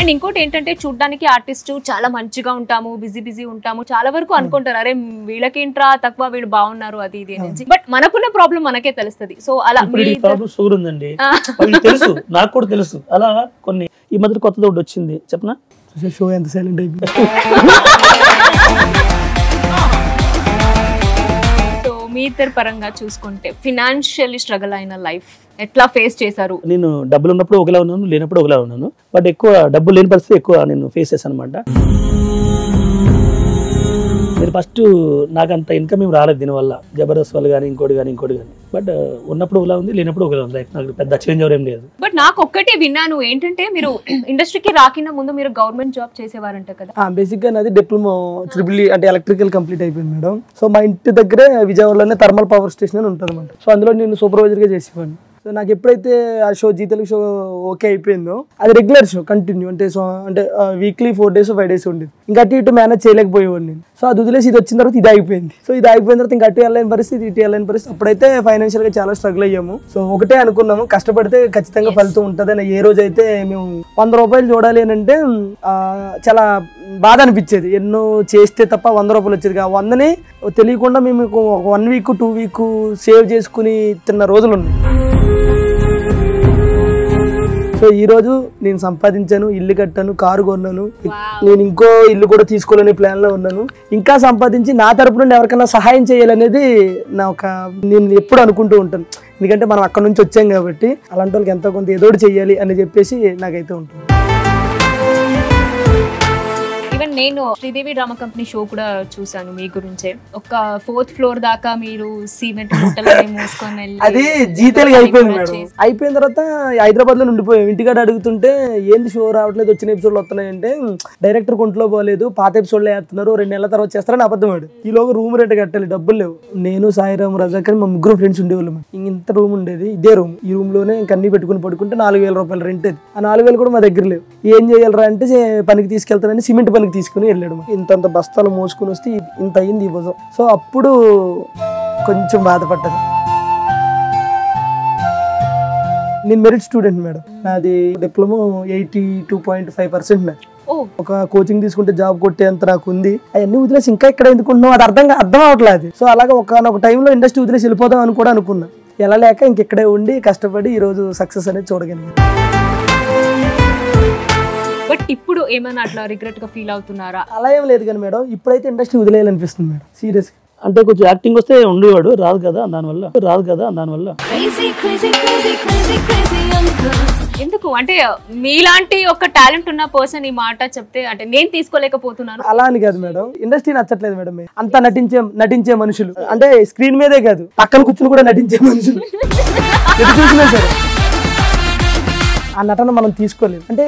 And ఇంకోటి ఏంటంటే చూడడానికి ఆర్టిస్ట్ చాలా మంచిగా ఉంటాము, బిజీ ఉంటాము, చాలా వరకు అనుకుంటారు అరే వీళ్ళకేంట్రా తక్కువ, వీళ్ళు బాగున్నారు అది ఇది అనేది. బట్ మనకున్న ప్రాబ్లం మనకే తెలుస్తుంది. సో అలా షుగర్ ఉందండి తెలుసు, నాకు కూడా తెలుసు. అలా కొన్ని ఈ మధ్య కొత్తది ఒకటి వచ్చింది చెప్పనా, షో ఎంత సైలెంట్ అయిపోయింది. మీ ఇద్దరు పరంగా చూసుకుంటే ఫినాన్షియల్లీ స్ట్రగుల్ అయిన లైఫ్ ఎట్లా ఫేస్ చేశారు? నేను డబ్బులు ఉన్నప్పుడు ఒకలా ఉన్నాను, లేనప్పుడు ఒకలా ఉన్నాను. బట్ ఎక్కువ డబ్బులు లేని పరిస్థితి ఎక్కువ నేను ఫేస్ చేశాను అనమాట. నేను ఫస్ట్ నాకు అంత ఇన్కమ్ ఏం రాలేదు దీనివల్ల, జబర్దస్త్ వల్ల కానీ ఇంకోటి కానీ. బట్ ఉన్నప్పుడు ఒకలా ఉంది, లేనప్పుడు ఒకలా ఉంది. నాకు పెద్ద చేంజ్ ఎవరేం లేదు. బట్ నాకు ఒక్కటే విన్నాను ఏంటంటే మీరు ఇండస్ట్రీకి రాకిన ముందు మీరు గవర్నమెంట్ జాబ్ చేసేవారంట కదా? బేసిక్ గా నాది డిప్లొమా ట్రిపుల్ అంటే ఎలక్ట్రికల్ కంప్లీట్ అయిపోయింది మేడం. సో మా ఇంటి దగ్గరే విజయవాడలోనే థర్మల్ పవర్ స్టేషన్ అని ఉంటుంది అనమాట. సో అందులో నేను సూపర్వైజర్ గా చేసేవాడిని. సో నాకు ఎప్పుడైతే ఆ show Zee Telugu show okay అయిపోయిందో, అది రెగ్యులర్ షో కంటిన్యూ అంటే వీక్లీ 4 days 5 days ఉండేది. ఇంకా అటు ఇటు మేనేజ్ చేయలేకపోయేవాడిని నేను. సో అది వదిలేసి ఇది వచ్చిన తర్వాత ఇది అయిపోయింది. సో ఇది అయిపోయిన తర్వాత ఇంకా అటు వెళ్ళలేని పరిస్థితి, ఇటు వెళ్ళలేని పరిస్థితి. అప్పుడైతే ఫైనాన్షియల్ గా చాలా స్ట్రగుల్ అయ్యాము. సో ఒకటే అనుకున్నాము, కష్టపడితే ఖచ్చితంగా ఫలితం ఉంటుంది అని. ఏ రోజు అయితే మేము 100 రూపాయలు చూడాలి అని అంటే చాలా బాధ అనిపించేది. ఎన్నో చేస్తే తప్ప 100 రూపాయలు వచ్చేది. ఆ 100ని తెలియకుండా మేము 1 week 2 week సేవ్ చేసుకుని తిన్న రోజులు ఉన్నాయి. సో ఈ రోజు నేను సంపాదించాను, ఇల్లు కట్టాను, కారు కొన్నాను. నేను ఇంకో ఇల్లు కూడా తీసుకోవాలనే ప్లాన్ లో ఉన్నాను. ఇంకా సంపాదించి నా తరపు నుండి ఎవరికైనా సహాయం చేయాలనేది నేను ఎప్పుడు అనుకుంటూ ఉంటాను. ఎందుకంటే మనం అక్కడ నుంచి వచ్చాం కాబట్టి అలాంటి వాళ్ళకి ఎంతో కొంత ఏదోటి చెయ్యాలి అని చెప్పేసి నాకైతే ఉంటుంది. ఈవెన్ నేను శ్రీదేవి డ్రామా కంపెనీ షో కూడా చూసాను మీ గురించే. ఒక 4th floor దాకా మీరు సిమెంట్ మూటలని మోసుకొని వెళ్ళి అది జీతేలుగా అయిపోయింది మేడం. అయిపోయిన తర్వాత హైదరాబాద్ లో ఉండిపోయాం. ఇంటికాడ అడుగుతుంటే ఏంది షో రావట్లేదు, వచ్చిన ఎపిసోడ్లు వస్తున్నాయంటే డైరెక్టర్ కొంట్లో పోలేదు, పాత ఎపిసోడ్లు వేస్తున్నారు, 2 నెలల తర్వాత చేస్తారని అబద్ధమాడు. ఈలోగా రూమ్ రెంట్ కట్టాలి, డబ్బులు లేవు. నేను సాయిరామ్ రజాక్ అని మా 3 ఫ్రెండ్స్ ఉండేవాళ్ళం. ఇంత రూమ్ ఉండేది, ఇదే రూమ్. ఈ రూమ్ లోనే కన్నీ పెట్టుకుని పడుకుంటే 4,000 రూపాయలు రెంట్. అది ఆ 4,000 కూడా మా దగ్గర లేవు. ఏం చేయాలరా అంటే పనికి తీసుకెళ్తానని సిమెంట్ పనికి తీసుకుని వెళ్ళాడు. ఇంతంత బస్తాలు మోసుకుని వస్తే ఇంత అయింది ఈ భుజం. సో అప్పుడు కొంచెం బాధపడ్డాను. నేను మెరిట్ స్టూడెంట్ మేడం. నాది డిప్లొమా 82.5% నాది. ఒక కోచింగ్ తీసుకుంటే జాబ్ కొట్టేంత నాకు ఉంది. అవన్నీ వదిలేసి ఇంకా ఇక్కడ ఎందుకుంటున్నావు అది అర్థం అవ్వట్లేదు. సో అలాగే ఒక టైంలో ఇండస్ట్రీ వదిలేసి వెళ్ళిపోదాం అని కూడా అనుకున్నా. ఎలా లేక ఇంకెక్కడే ఉండి కష్టపడి ఈ రోజు సక్సెస్ అనేది చూడగలిగాను. బట్ ఇప్పుడు ఏమైనా అట్లా రిగ్రెట్ గా ఫీల్ అవుతున్నారా? అలా ఏం లేదు కానీ మేడం, ఇప్పుడైతే ఇండస్ట్రీ వదిలేయాలనిపిస్తుంది మేడం సీరియస్. అంటే కొంచెం యాక్టింగ్ వస్తే ఉండేవాడు, రాదు కదా దానివల్ల. ఎందుకు అంటే మీలాంటి ఒక టాలెంట్ ఉన్న పర్సన్ ఈ మాట చెప్తే అంటే నేను తీసుకోలేకపోతున్నాను అలా అని కాదు మేడం, ఇండస్ట్రీ నచ్చట్లేదు మేడం. అంతా నటించే మనుషులు అంటే స్క్రీన్ మీదే కాదు, పక్కన కూర్చుని కూడా నటించే మనుషులు ఎటు చూసినా సరే ఆ నటన మనం తీసుకోలేదు. అంటే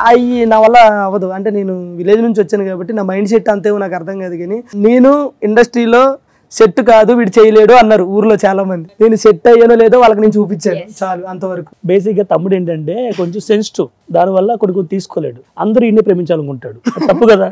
అవి నా వల్ల అవ్వదు. అంటే నేను విలేజ్ నుంచి వచ్చాను కాబట్టి నా మైండ్ సెట్ అంతేమో నాకు అర్థం కాదు. కానీ నేను ఇండస్ట్రీలో సెట్ కాదు, వీడు చేయలేడు అన్నారు ఊర్లో చాలా మంది. నేను సెట్ అయ్యానో లేదో వాళ్ళకి నేను చూపించాను, చాలు అంతవరకు. బేసిక్ గా తమ్ముడు ఏంటంటే కొంచెం సెన్సిటివ్, దానివల్ల కొన్ని తీసుకోలేడు. అందరూ ఇన్ని ప్రేమించాలనుకుంటాడు, తప్పు కదా.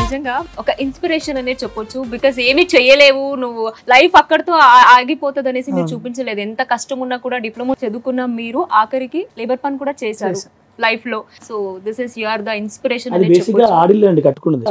నిజంగా ఒక ఇన్స్పిరేషన్ అనేది చెప్పొచ్చు. బికాస్ ఏమి చేయలేవు, నువ్వు లైఫ్ అక్కడితో ఆగిపోతుంది అనేసి మీరు చూపించలేదు. ఎంత కష్టం ఉన్నా కూడా డిప్లొమా చదువుకున్న మీరు ఆఖరికి లేబర్ పని కూడా చేశారు లైఫ్ లో. So this is you are the inspiration అనేది చెప్పొచ్చు. ఆడిల్లు అండి కట్టుకున్నది.